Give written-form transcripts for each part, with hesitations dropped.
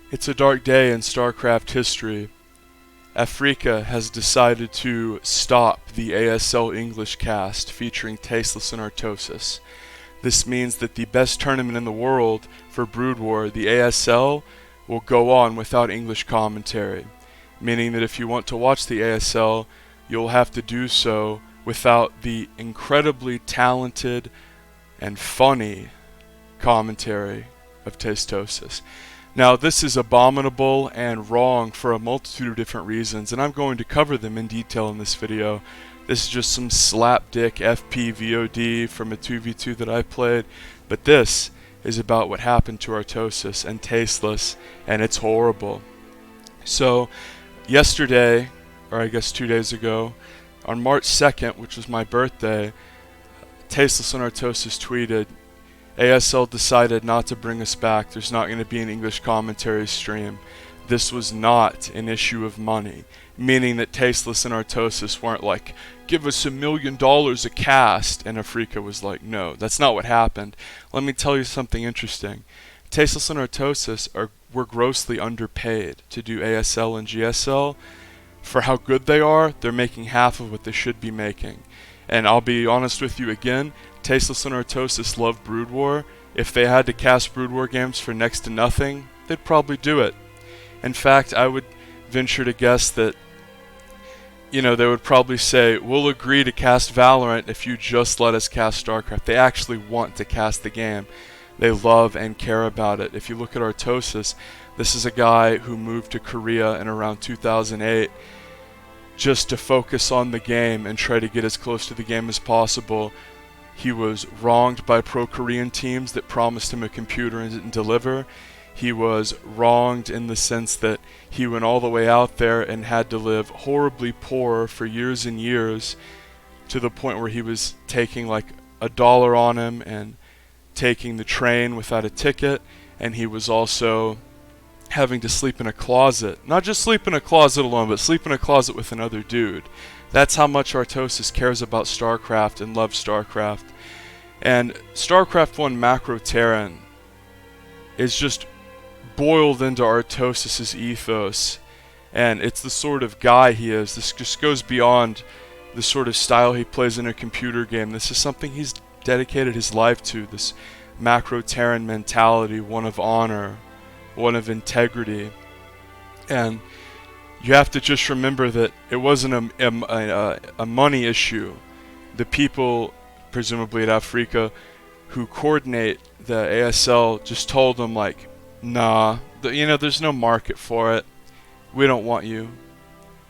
It's a dark day in StarCraft history. Afrika has decided to stop the ASL English cast featuring Tasteless and Artosis. This means that the best tournament in the world for Brood War, the ASL, will go on without English commentary, meaning that if you want to watch the ASL, you'll have to do so without the incredibly talented and funny commentary of Tastosis. Now, this is abominable and wrong for a multitude of different reasons, and I'm going to cover them in detail in this video. This is just some slapdick FP VOD from a 2v2 that I played, but this is about what happened to Artosis and Tasteless, and it's horrible. So, yesterday, or I guess 2 days ago, on March 2nd, which was my birthday, Tasteless and Artosis tweeted, ASL decided not to bring us back. There's not going to be an English commentary stream. This was not an issue of money, meaning that Tasteless and Artosis weren't like, give us $1 million a cast, and Afrika was like, no, that's not what happened. Let me tell you something interesting. Tasteless and Artosis were grossly underpaid to do ASL and GSL. For how good they are, they're making half of what they should be making. And I'll be honest with you again, Tasteless and Artosis love Brood War. If they had to cast Brood War games for next to nothing, they'd probably do it. In fact, I would venture to guess that, they would probably say, we'll agree to cast Valorant if you just let us cast StarCraft. They actually want to cast the game. They love and care about it. If you look at Artosis, this is a guy who moved to Korea in around 2008 just to focus on the game and try to get as close to the game as possible. He was wronged by pro-Korean teams that promised him a computer and didn't deliver. He was wronged in the sense that he went all the way out there and had to live horribly poor for years and years, to the point where he was taking like $1 on him and taking the train without a ticket, and he was also having to sleep in a closet. Not just sleep in a closet alone, but sleep in a closet with another dude. That's how much Artosis cares about StarCraft and loves StarCraft. And StarCraft 1 Macro Terran is just boiled into Artosis' ethos. And it's the sort of guy he is. This just goes beyond the sort of style he plays in a computer game. This is something he's dedicated his life to. This Macro Terran mentality, one of honor, one of integrity. And you have to just remember that it wasn't a money issue. The people, presumably at Afrika, who coordinate the ASL just told them like, nah, there's no market for it. We don't want you.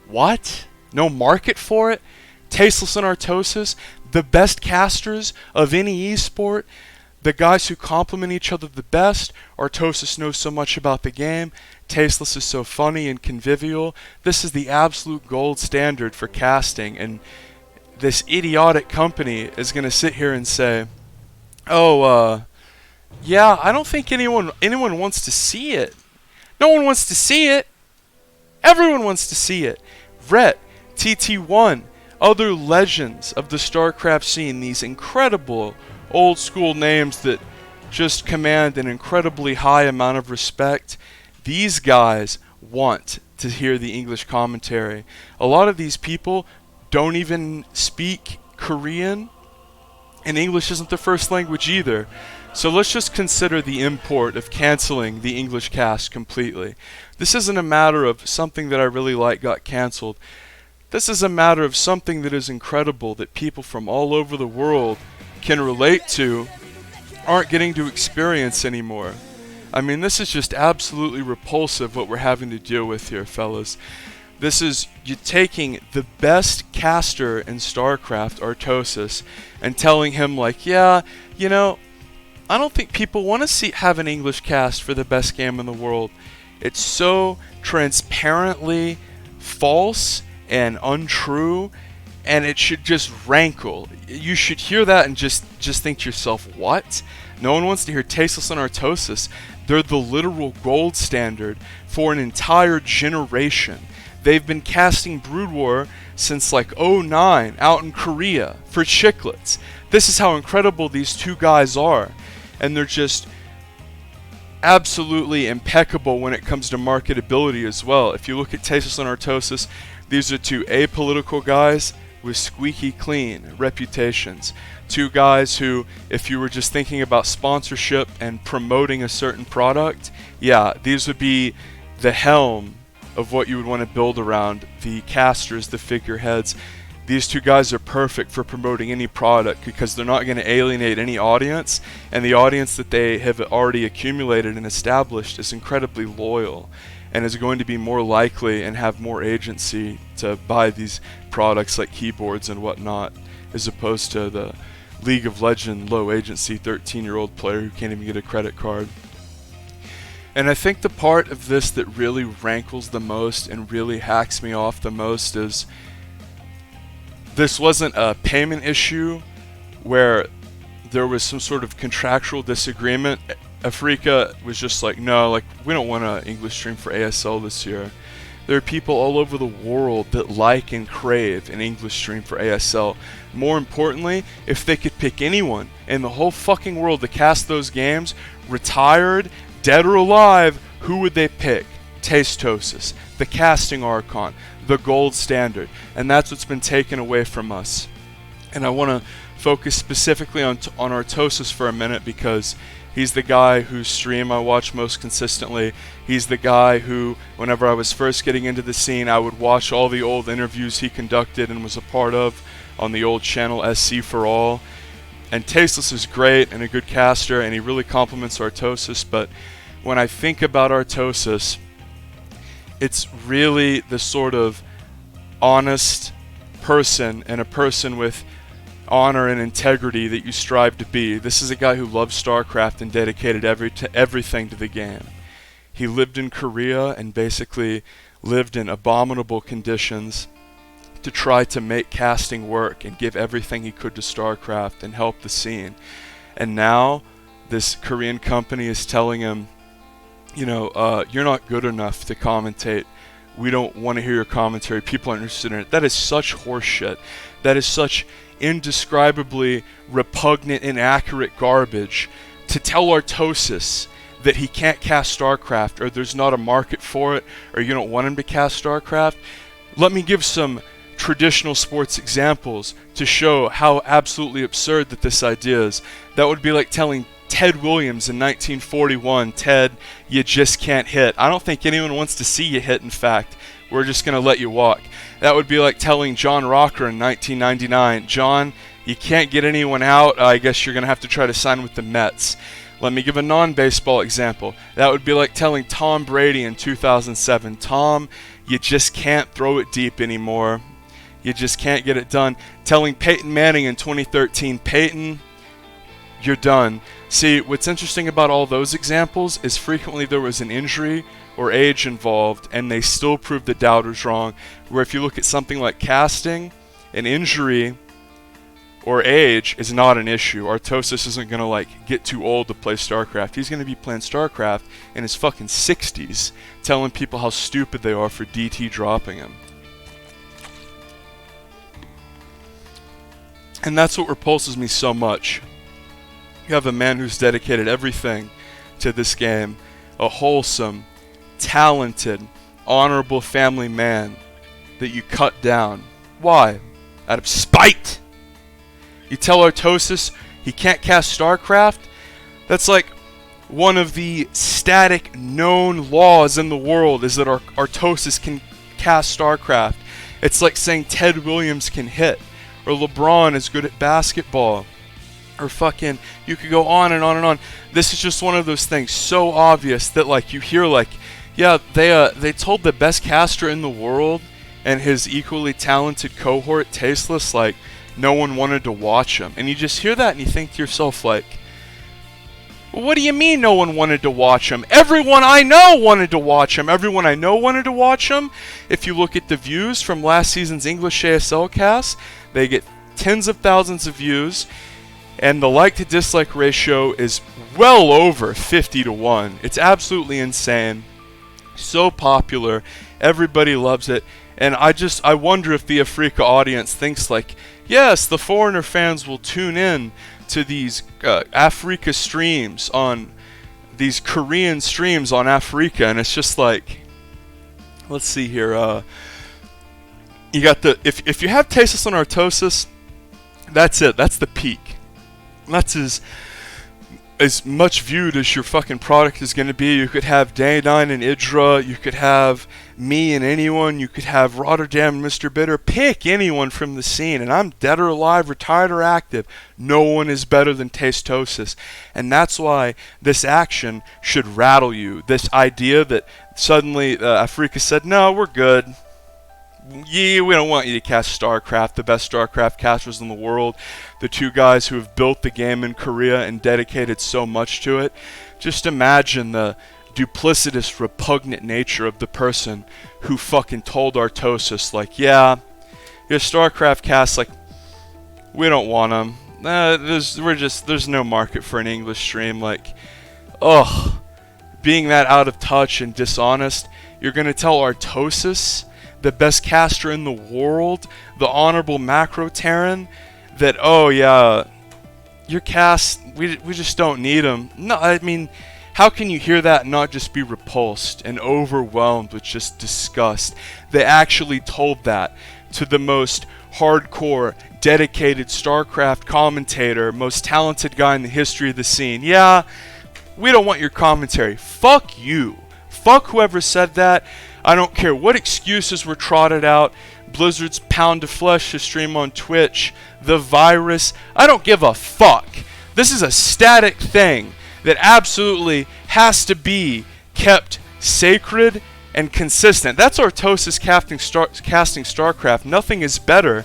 What? No market for it? Tasteless and Artosis, the best casters of any esport, the guys who complement each other the best. Artosis knows so much about the game. Tasteless is so funny and convivial. This is the absolute gold standard for casting, and this idiotic company is going to sit here and say, yeah, I don't think anyone wants to see it. No one wants to see it. Everyone wants to see it. Rhett, TT1, other legends of the StarCraft scene, these incredible old school names that just command an incredibly high amount of respect. These guys want to hear the English commentary. A lot of these people don't even speak Korean, and English isn't their first language either. So let's just consider the import of canceling the English cast completely. This isn't a matter of something that I really like got cancelled. This is a matter of something that is incredible that people from all over the world can relate to, aren't getting to experience anymore. I mean, this is just absolutely repulsive what we're having to deal with here, fellas. This is you taking the best caster in StarCraft, Artosis, and telling him like, yeah, I don't think people want to have an English cast for the best game in the world. It's so transparently false and untrue, and it should just rankle. You should hear that and just think to yourself, what? No one wants to hear Tasteless and Artosis. They're the literal gold standard for an entire generation. They've been casting Brood War since like '09 out in Korea for chiclets. This is how incredible these two guys are. And they're just absolutely impeccable when it comes to marketability as well. If you look at Tasteless and Artosis, these are two apolitical guys with squeaky clean reputations. Two guys who, if you were just thinking about sponsorship and promoting a certain product, yeah, these would be the helm of what you would want to build around, the casters, the figureheads. These two guys are perfect for promoting any product because they're not going to alienate any audience, and the audience that they have already accumulated and established is incredibly loyal and is going to be more likely and have more agency to buy these products like keyboards and whatnot, as opposed to the League of Legends low agency 13-year-old player who can't even get a credit card. And I think the part of this that really rankles the most and really hacks me off the most is this wasn't a payment issue where there was some sort of contractual disagreement. Afrika was just like, no, like, we don't want an English stream for ASL this year. There are people all over the world that like and crave an English stream for ASL. More importantly, if they could pick anyone in the whole fucking world to cast those games, retired, dead or alive, who would they pick? Tastosis, the casting archon, the gold standard. And that's what's been taken away from us. And I want to focus specifically on Artosis for a minute because he's the guy whose stream I watch most consistently. He's the guy who, whenever I was first getting into the scene, I would watch all the old interviews he conducted and was a part of on the old channel SC for All. And Tasteless is great and a good caster, and he really complements Artosis, but when I think about Artosis, it's really the sort of honest person and a person with honor and integrity that you strive to be. This is a guy who loves StarCraft and dedicated everything to the game. He lived in Korea and basically lived in abominable conditions to try to make casting work and give everything he could to StarCraft and help the scene. And now this Korean company is telling him, you know, you're not good enough to commentate. We don't want to hear your commentary. People aren't interested in it. That is such horseshit. That is such indescribably repugnant, inaccurate garbage to tell Artosis that he can't cast StarCraft, or there's not a market for it, or you don't want him to cast StarCraft. Let me give some traditional sports examples to show how absolutely absurd that this idea is. That would be like telling Ted Williams in 1941, Ted, you just can't hit. I don't think anyone wants to see you hit, in fact. We're just going to let you walk. That would be like telling John Rocker in 1999, John, you can't get anyone out. I guess you're going to have to try to sign with the Mets. Let me give a non-baseball example. That would be like telling Tom Brady in 2007, Tom, you just can't throw it deep anymore. You just can't get it done. Telling Peyton Manning in 2013, Peyton, you're done. See, what's interesting about all those examples is frequently there was an injury or age involved, and they still proved the doubters wrong. Where if you look at something like casting, an injury or age is not an issue. Artosis isn't going to like get too old to play StarCraft. He's going to be playing StarCraft in his fucking 60s, telling people how stupid they are for DT dropping him. And that's what repulses me so much. You have a man who's dedicated everything to this game, a wholesome, talented, honorable family man that you cut down. Why? Out of spite. You tell Artosis he can't cast StarCraft? That's like one of the static known laws in the world is that Artosis can cast StarCraft. It's like saying Ted Williams can hit, or LeBron is good at basketball, or fucking, you could go on and on and on. This is just one of those things so obvious that like you hear like, yeah, they told the best caster in the world and his equally talented cohort, Tasteless, like no one wanted to watch him. And you just hear that and you think to yourself like, well, what do you mean no one wanted to watch him? Everyone I know wanted to watch him. Everyone I know wanted to watch him. If you look at the views from last season's English ASL cast, they get tens of thousands of views. And the like to dislike ratio is well over 50-1. It's absolutely insane. So popular. Everybody loves it. And I wonder if the Afrika audience thinks like, yes, the foreigner fans will tune in to these Afrika streams on these Korean streams on Africa, and it's just like, let's see here. You got the if you have Tasteless and Artosis, that's it. That's the peak. That's as much viewed as your fucking product is going to be. You could have Day9 and Idra, you could have me and anyone, you could have Rotterdam and Mr. Bitter. Pick anyone from the scene, and I'm dead or alive, retired or active. No one is better than Tastosis. And that's why this action should rattle you. This idea that suddenly Afrika said, no, we're good. Yeah, we don't want you to cast StarCraft, the best StarCraft casters in the world, the two guys who have built the game in Korea and dedicated so much to it. Just imagine the duplicitous, repugnant nature of the person who fucking told Artosis, like, yeah, your StarCraft cast, like, we don't want them. There's no market for an English stream. Like, ugh, being that out of touch and dishonest, you're gonna tell Artosis, the best caster in the world, the honorable macro Terran, that, oh yeah, your cast, we just don't need them. No, I mean, how can you hear that and not just be repulsed and overwhelmed with just disgust? They actually told that to the most hardcore, dedicated StarCraft commentator, most talented guy in the history of the scene. Yeah, we don't want your commentary. Fuck you. Fuck whoever said that. I don't care what excuses were trotted out. Blizzard's pound of flesh to stream on Twitch. The virus. I don't give a fuck. This is a static thing that absolutely has to be kept sacred and consistent. That's Artosis casting StarCraft. Nothing is better.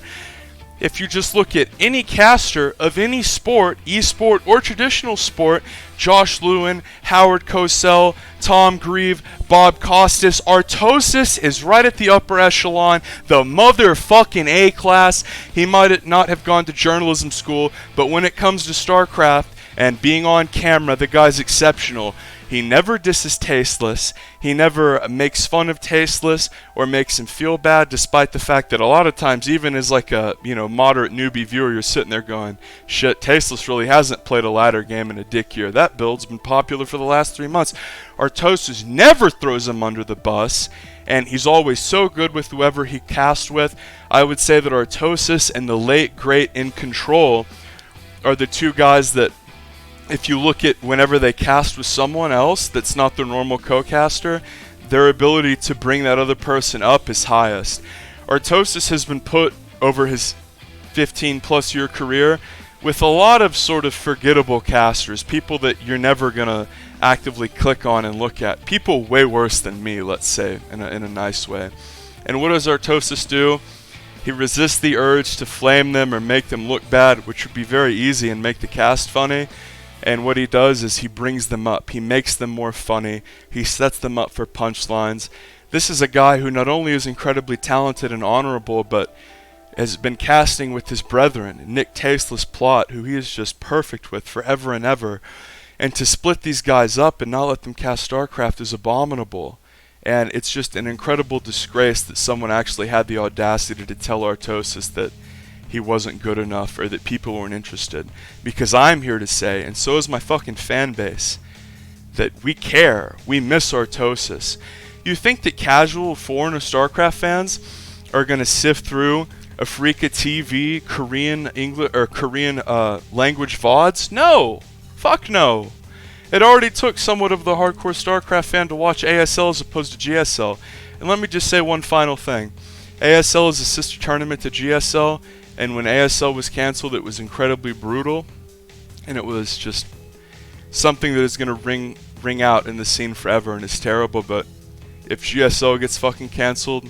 If you just look at any caster of any sport, esport or traditional sport, Josh Lewin, Howard Cosell, Tom Grieve, Bob Costas, Artosis is right at the upper echelon, the motherfucking A-class. He might not have gone to journalism school, but when it comes to StarCraft and being on camera, the guy's exceptional. He never disses Tasteless. He never makes fun of Tasteless or makes him feel bad, despite the fact that a lot of times, even as like a moderate newbie viewer, you're sitting there going, shit, Tasteless really hasn't played a ladder game in a dick year. That build's been popular for the last 3 months. Artosis never throws him under the bus, and he's always so good with whoever he casts with. I would say that Artosis and the late, great In Control are the two guys that, if you look at whenever they cast with someone else that's not their normal co-caster, their ability to bring that other person up is highest. Artosis has been put over his 15-plus year career with a lot of sort of forgettable casters, people that you're never going to actively click on and look at. People way worse than me, let's say, in a nice way. And what does Artosis do? He resists the urge to flame them or make them look bad, which would be very easy and make the cast funny. And what he does is he brings them up. He makes them more funny. He sets them up for punchlines. This is a guy who not only is incredibly talented and honorable, but has been casting with his brethren, Nick Tasteless Plot, who he is just perfect with forever and ever. And to split these guys up and not let them cast StarCraft is abominable. And it's just an incredible disgrace that someone actually had the audacity to tell Artosis that he wasn't good enough or that people weren't interested. Because I'm here to say, and so is my fucking fan base, that we care. We miss Artosis. You think that casual foreign or StarCraft fans are going to sift through Afrika TV, Korean English or Korean language VODs? No. Fuck no. It already took somewhat of the hardcore StarCraft fan to watch ASL as opposed to GSL. And let me just say one final thing. ASL is a sister tournament to GSL. And when ASL was cancelled, it was incredibly brutal, and it was just something that is going to ring out in the scene forever, and it's terrible. But if GSL gets fucking cancelled,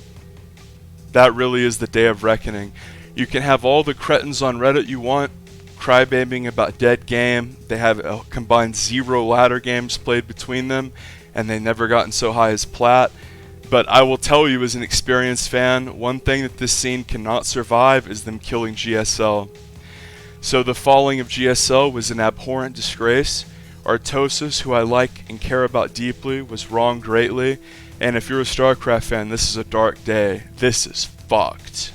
that really is the day of reckoning. You can have all the cretins on Reddit you want, crybabying about dead game. They have a combined 0 ladder games played between them, and they never gotten so high as plat. But I will tell you, as an experienced fan, one thing that this scene cannot survive is them killing GSL. So the falling of GSL was an abhorrent disgrace. Artosis, who I like and care about deeply, was wronged greatly. And if you're a StarCraft fan, this is a dark day. This is fucked.